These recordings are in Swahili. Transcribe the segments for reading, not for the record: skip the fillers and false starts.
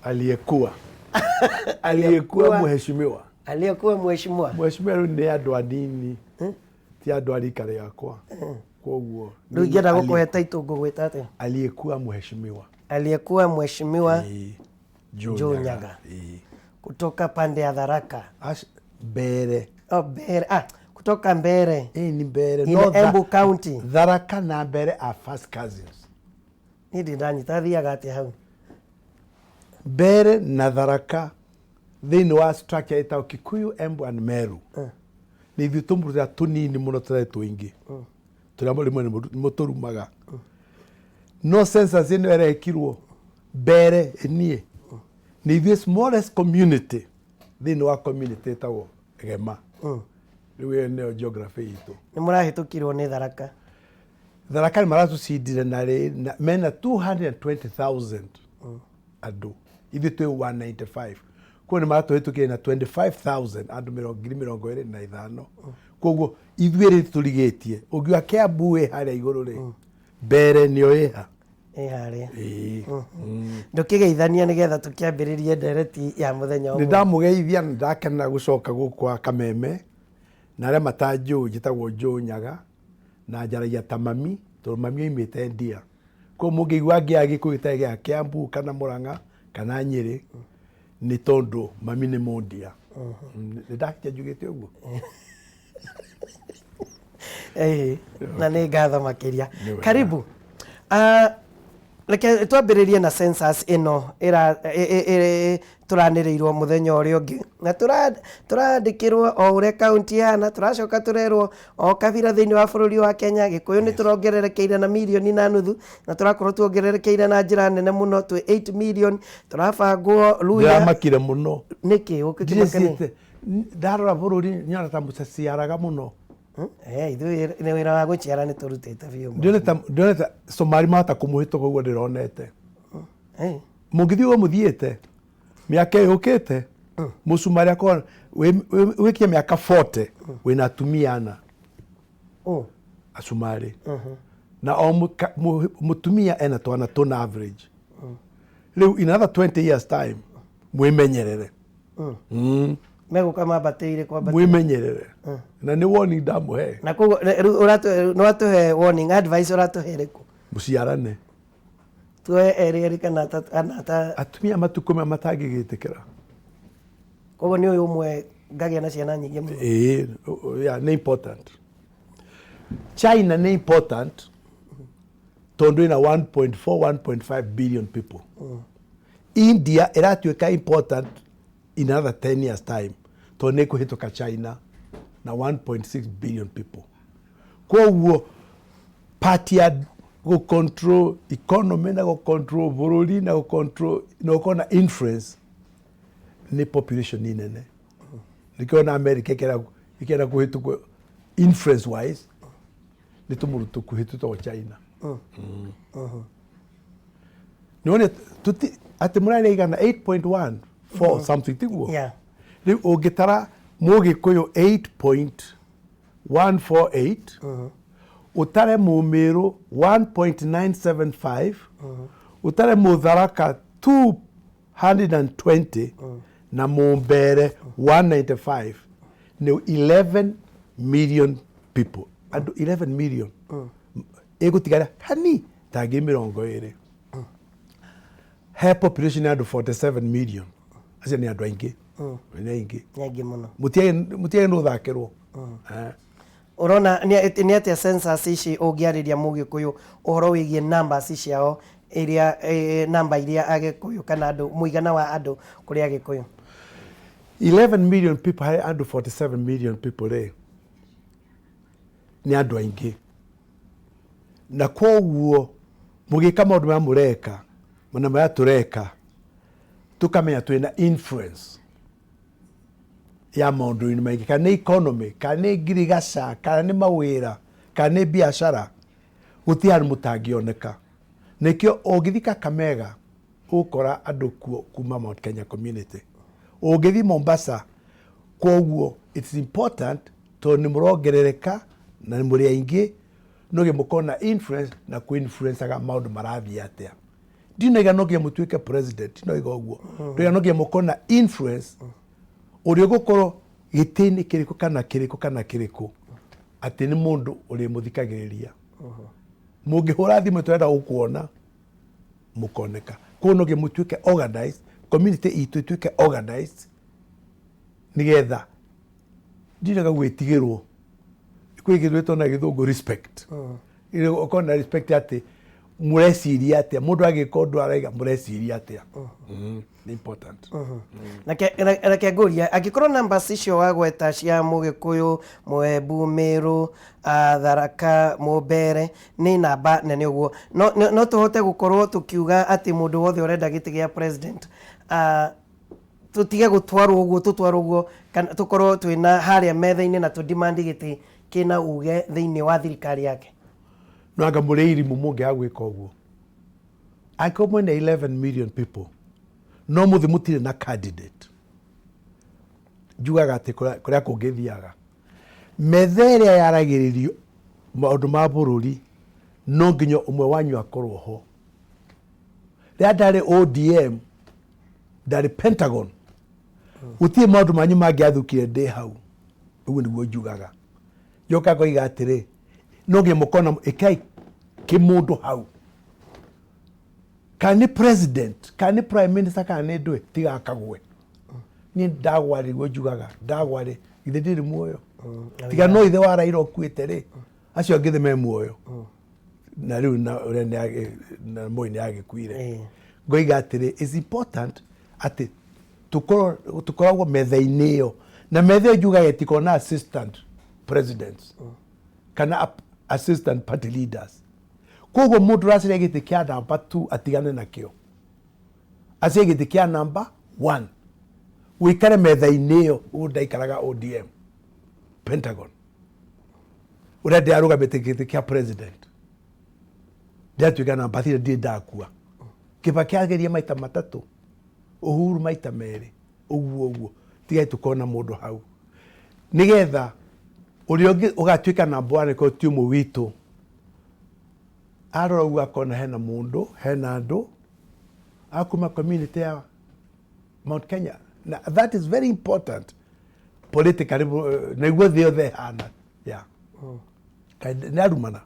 Aliyekuwa mheshimiwa. Aliyekuwa mheshimiwa. Mheshimiwa ni andu anini. Ti andu arikare yakwa. Koguo. Ndungĩenda gũkũhe title ngũgwĩta atĩa? Aliyekuwa mheshimiwa. Aliyekuwa mheshimiwa Joe Nyaga. Kutoka pande ya Tharaka. Mbere. Mbere. Kutoka Mbere. Ni Mbere. In Embu County. Tharaka na Mbere are first cousins. Nidi ndani tathiaga atĩa hau? Mbere na Tharaka thĩinĩ wa structure ĩtagwo Kikuyu, Embu and Meru. Nĩ ithuĩ tũmũrũra tũnini mũno tũrĩ tũingĩ. Tũrĩa mũrĩmo mũtũrumaga. No census ĩno ĩrekirwo Mbere niĩ. Nĩ ithuĩ smallest community thĩinĩ wa community ĩtagwo Gema. Rĩu ĩyo nĩyo geography itũ. Nĩ mũrahĩtũkirwo nĩ Tharaka. Tharaka nĩ maratũcindire na mena 220,000 andũ. Ithuĩ twĩ 195. Kwa nĩ maratũhĩtũkire na 25,000 andũ 25,000. Koguo ithuĩ rĩ tũrigĩtie. Ũngiuga Kiambu ĩ harĩa igũrũ rĩ. Mbere nĩyo ĩha. Harĩa. Ndũkĩgeithania nĩgetha tũkĩambĩrĩrie ndereti ya mũthenya ũmwe. Nĩ ndamũgeithia na ndakena gũcoka gũkwa Kameme. Na arĩa matanjũĩ njĩtagwo Joe Nyaga na njaragia ta mami, tondũ mami oimĩte Ndia. Kwa mũngĩigua ngĩaga Gĩkũyũ gĩtarĩ gĩa Kiambu kana Mũrang'a kana Nyĩrĩ nĩ tondũ mami nĩ Mũndia. Nĩ ndakinya njugĩte ũguo. Na nĩ ngatho makĩria. Karibu. Reke twambĩrĩrie na census ĩno tũranĩrĩirwo mũthenya ũrĩa ũngĩ. Na tũrandĩkĩrwo o ũrĩa kaunti hana, tũracoka tũrerwo o kabira thĩinĩ wa bũrũri wa Kenya. Gĩkũyũ nĩ tũrongererekeire na 1.5 million na tũrakorwo tuongererekeire na njĩra nene mũno, twĩ 8 million. Tũrabangwo Luya. Ndamakire mũno. Nĩkĩ ũkĩmakire? Ndarora bũrũri nyona ta mũcaciaraga mũno. Ithuĩ nĩ wĩra wa gũciara nĩ tũrutĩte biũ. Ndioneta Somali mahota kũmũhĩtũka ũguo ndĩronete. Mũngĩthiĩ ũguo mũthiĩte mĩaka yũkĩte mũcumari akorwo wĩkie mĩaka 40 wĩna atumia ana acumari. Na o mũtumia ena twana tũna average. Rĩu in another 20 years time Mwimenyererei. Megũka mambatĩire kwambatĩra. Mwimenyererei. Na nĩ warning ndamũhe. Na koguo no atũhe warning advice ũratũhe rĩkũ? Mũciarane. Tuoe erĩ kana ta atumia matukũ maya matangĩgĩtĩkĩra. Koguo nĩ ũyũ ũmwe ngagĩa na ciana nyingĩ mũno. Nĩ important. China nĩ important tondũ ĩna 1.4-1.5 billion people. India ĩratuĩka important in another 10 years time tondũ nĩ kũhĩtũka China na 1.6 billion people. Koguo party ya control economy na control bũrũri na control na influence ni population nene. Nikiona America ikera kuhĩtũka influence wise ni tũmũrutu kuhĩtũka China. None ati mũrarĩ igana 8.14 something tiguo. Rĩu ũngĩtara Mũgĩkũyũ 8.148 utare Mũmĩrũ 1.975 utare Mũtharaka 220 na Mũmbere 195 ni 11 million people. Andu 11 million ĩgũtigara hani tangĩ 20 he population ya 47 million. Acio nĩ andũ aingĩ. Nĩ aingĩ mũno. Mũtiage nũ thakĩrwo. Urona nĩ atĩa census ici ũngĩarĩria Mũgĩkũyũ ũhoro wĩgiĩ numbers ciao iria namba iria Agĩkũyũ kana andũ mũigana wa andũ kũrĩ Agĩkũyũ? 11 million people harĩ andũ 47 million people rĩ nĩ andũ aingĩ. Na koguo mũgĩka maũndũ marĩa mũreka na marĩa tũreka tũkamenya twĩna influence ya maũndũ-inĩ maingĩ, kana nĩ economy, kana nĩ ngirigaca, kana nĩ mawĩra, kana nĩ biacara, gũtirĩ handũ mũtangĩoneka. Nĩkĩo ũngĩthiĩ Kakamega ũgũkora andũ kuo kuma Mount Kenya community. Ũngĩthiĩ Mombasa, koguo it's important tondũ nĩ mũrongerereka na nĩ mũrĩ aingĩ no mũkona influence na ku-influenceaga maũndũ marathiĩ atĩa. ndinoiga no nginya mutuike president ndinoiga uguo ndoiga no nginya mukona influence uri gukorwo gitini kiriko ati ni mundu uri muthikagiriria mungihura thimu turenda gukuona mukoneka ko no nginya mutuike organized community itu tuike organized nigetha ndinoiga gwitigirwo kwigirwetwo na githungu respect ile ukona respect ati mureciria atia mundu agikondo araiga mureciria atia ni important reke nguria angikorwo numbers icio wagweta cia Mugikuyu, Mwembu, Meru, Tharaka, Mumbere ni namba nene uguo no tuhote gukorwo tukiuga ati mundu wothe urenda giti gia president tutige gutwarwo uguo kana tukorwo twina haria metha-ini na tu demand giti kina uge thiini wa thirikari yake no anga mureiri mumunge agwika uguo ako mwena 11 million people no muthi mutire na candidate jugaga ati kuria kungithiaga metheria yaragiririo maundu ma bururi no nginya umwe wanyu akorwo ho ria ndari ODM ndari Pentagon utie maundu manyu mangiathukire ndi hau uguo niguo jugaga yoka koiga atiri no nginya mukona ikai kimundu hau kani president kani prime minister kani ndwe tiga kagwe ni ndagwari gujugaga ndagwari ithe ndiri muoyo tiga no ithe wa Raila okuite ri acio angithe me muoyo na riu na na moini agikuire ngoiga atiri is important ati tukoragwo metha-ini iyo na metha jugaga tikona assistant presidents kana assistant party leaders kogo mundu racire giti kia namba 2 atigane nakio acie giti kia namba 1 wikare metha-ini iyo undaikaraga ODM Pentagon urende arugamite giti kia president ndatuika namba 3 ndi ndakua Kibaki ageria maita matatu Uhuru maita meri uguo tigai tukona mundu hau nigetha uri ugatuika namba 1 ko tiumu witu arora ugakona hena mundu hena andu akuma community ya Mount Kenya na that is very important politically na iguo thio the hana yeah narumana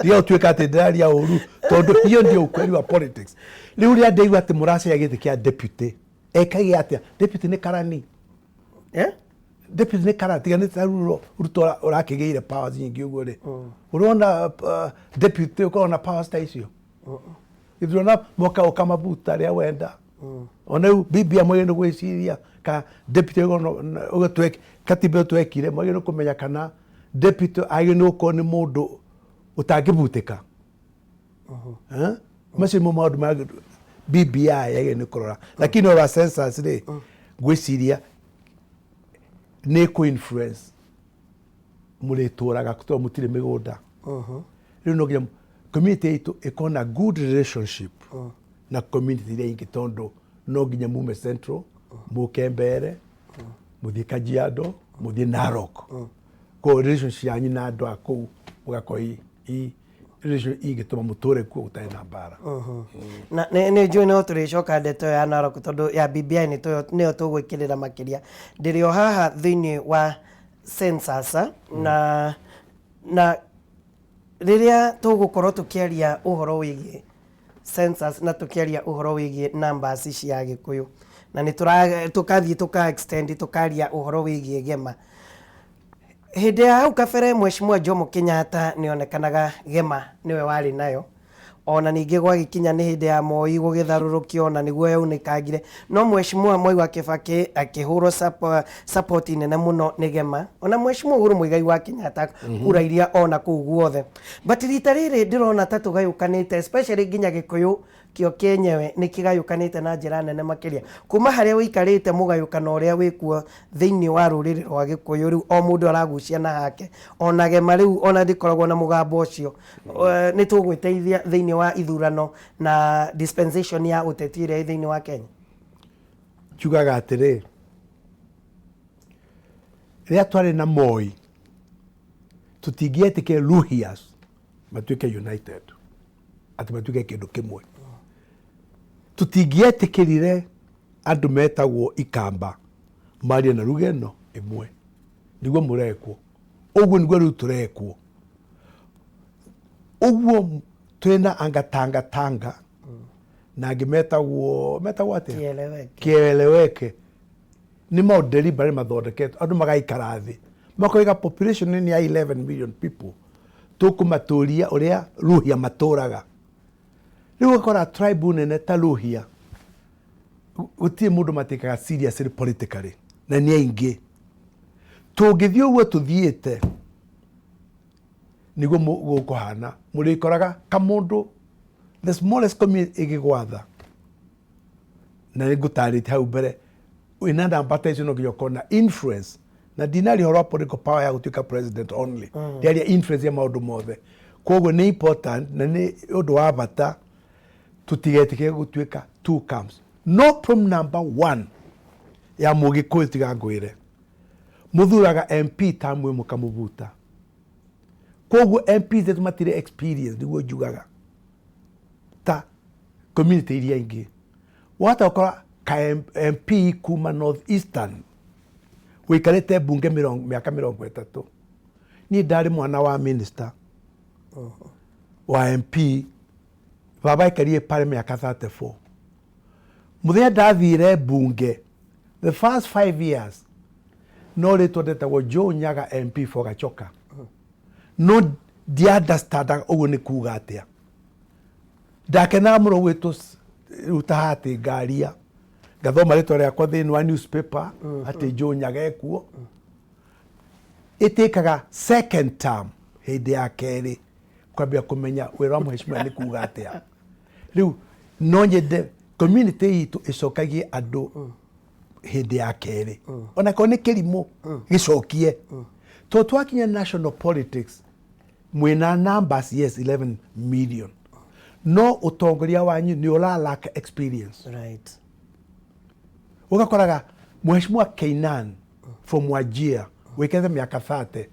ndio tuika tendaria uru tondu hiyo ndio ukweli wa politics riu ria ndeigu ati muracia giti kia deputy ekagi atia deputy ni karani deputy ni karani tiga ni taruro uruto urakigeire powers nyingi uguo ri urona deputy ukona power station ithurona moka ukamabuta ria wenda ona bibia mwene gwiciria ka deputy ugatwek katiba twekire mwene kumenya kana deputy agino ko ni mundu utagibutika macio mo maundu ma BBI yagene kurora lakini ora census ri gwiciria ni ku influence murituraga kuto mutire migunda riu no nginya community itu ikona good relationship na community ria ingi tondu no nginya mume Central muke mbere muthie Kajiado muthie Narok ko relationship yanyu na andu aku ugakoi relation igituma muture ku utai na bara na ne njui no turicoka ndeto ya Narok tondu ya BBI ni tugwikirira makiria ndirio haha thiini wa census na riria tugukorwo tukiaria uhoro wigie census na tukiaria uhoro wigie numbers cia Gikuyu na ni tukathie extend tukaria uhoro wigie Gema hinde ya hau kabere Mheshimiwa Jomo Kenyatta nionekanaga Gema niwe wari nayo ona ningi gwagikinya ni hinde ya Moi gugitharurukio na niguo yaunikagire no Mheshimiwa Moi wa Kibaki akihuro support nene muno ni Gema ona Mheshimiwa Uhuru Muigai wa Kenyatta kura iria ona kuu guothe but rita riri ndirona tatu gayukanite especially ginya Gikuyu kio kenyewe ni kigayukanite na njira nene makiria kuma haria wikarite mugayukana uria wikuo thiini wa ruriri rwa Gikuyu riu o mundu aragucia na hake ona Gema riu ona ndikoragwo na mugambo ucio ni tugwiteithia thiini wa ithurano na dispensation ya uteti ria thiini wa Kenya chugaga atiri ria twari na Moi tutingietike Luhias matuike united ati matuike kindu kimwe tutingietikirire andu metagwo ikamba maria na rugeno imwe niguo murekwo uguo niguo riu turekwo uguo twina angatanga na ngimetagwo atia kieleweke ni mau deliberate mathondeketwo andu magaikara thi makoiga population ni ya 11 million people tukumaturia uria ruhia maturaga riu ukora tribe nene ta ruhia utie mundu matikaga seriously politically na ni aingi tungithii uguo tuthiite niguo gukuhana murikoraga kamundu the smallest community igigwatha na nigutarite hau mbere wina ndambatation of your influence na dinari horo political power ya gutuika president only ndiaria influence ya maundu mothe koguo ni important na ni undu wa bata tutigetike gutuika two camps no problem number 1 ya mugikuyu tiga ngwire muthuraga MP tamwe mukamuvuta koguo MP zetu matire experience niguo njugaga ta community iria ingi watakora ka MP kuma North Eastern wikarite bunge miaka 30 ni ndari mwana wa minister wa MP baba ikarie pale miaka 34 muthia ndathire bunge the first 5 years no rito ndetagwo Joe Nyaga MP for Gachoka no dia understand uguo ni kuga atia ndakena muno gwitu utahati ngaria ngathoma rito riakwa thini wa newspaper ati Joe Nyaga ekuo itikaga second term hindi ya keri kwambia kumenya wira wa mheshimiwa ni kuga atia riu no nyende community itu icokagie andu hindi ya keri ona ko ni kirimo gicokie to twakinya national politics mwina numbers yes 11 million no utongoria wanyu ni ula lack experience right ugakoraga mheshimiwa Keinan from Wajir wekeza miaka 30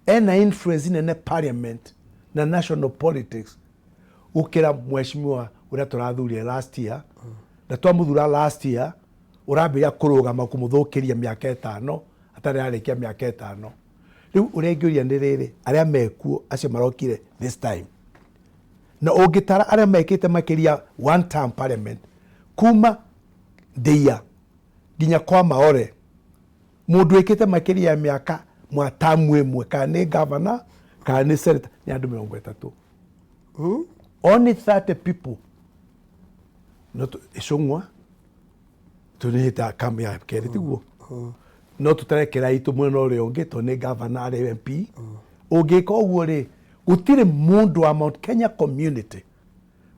ena influence in parliament na national politics ukira mheshimiwa uria turathuria last year na twamuthura last year urambia kurugama kumuthukiria miaka 5 atari arikia miaka 5 riu urengiuria ni riri aria mekuo acio marokire this time na ungitara aria mekite makiria one term parliament kuma ndia ginya kwa maore mundu wikite makiria miaka mwatamu emwe kana ni governor kana ni senator ni andu 30 only 30 people not ishongwa tunihita kambi ya keri tiguo no tutarekera itu mwena uri ungi to ni governor ari MP ungika uguo ri gutire mundu wa Mount Kenya community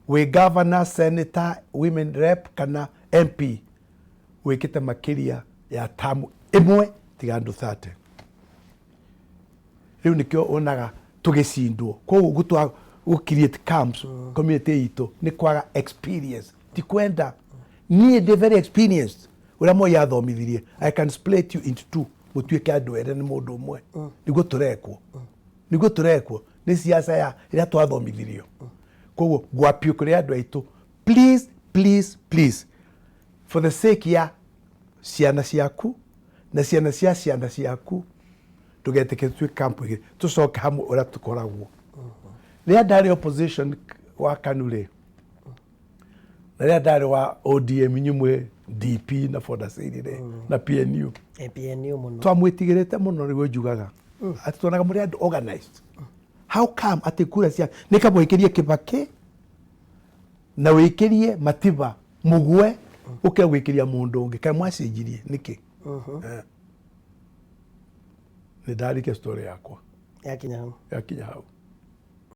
we governor senator women rep kana MP wikite makiria ya tamu imwe tiga andu 30 riu nikio onaga tugicindwo koguo gutwa create camps community itu ni kwaga experience ti kwenda ni the very experienced ura mo ya thomithirie I can split you into two mutuike andu ere ni mundu umwe niguo turekwo ni siasa ya ira twathomithirio koguo gwapio kuri andu aitu please for the sake ya ciana ciaku na ciana cia ciana ciaku tugeteke twi camp igi tucoke hamwe ura tukoragwo ria ndari opposition wa kanure na ria ndari wa ODM nyumwe DP na Foda Sirire na PNU muno twamwitigirite muno rigo njugaga ati tuonaga muri andu organized how come ati kura cia nikamwikirie Kibaki na wikirie Matiba mugwe uke wikiria mundu ungi kai mwacenjirie niki ni ndarike story yakwa yakinya hau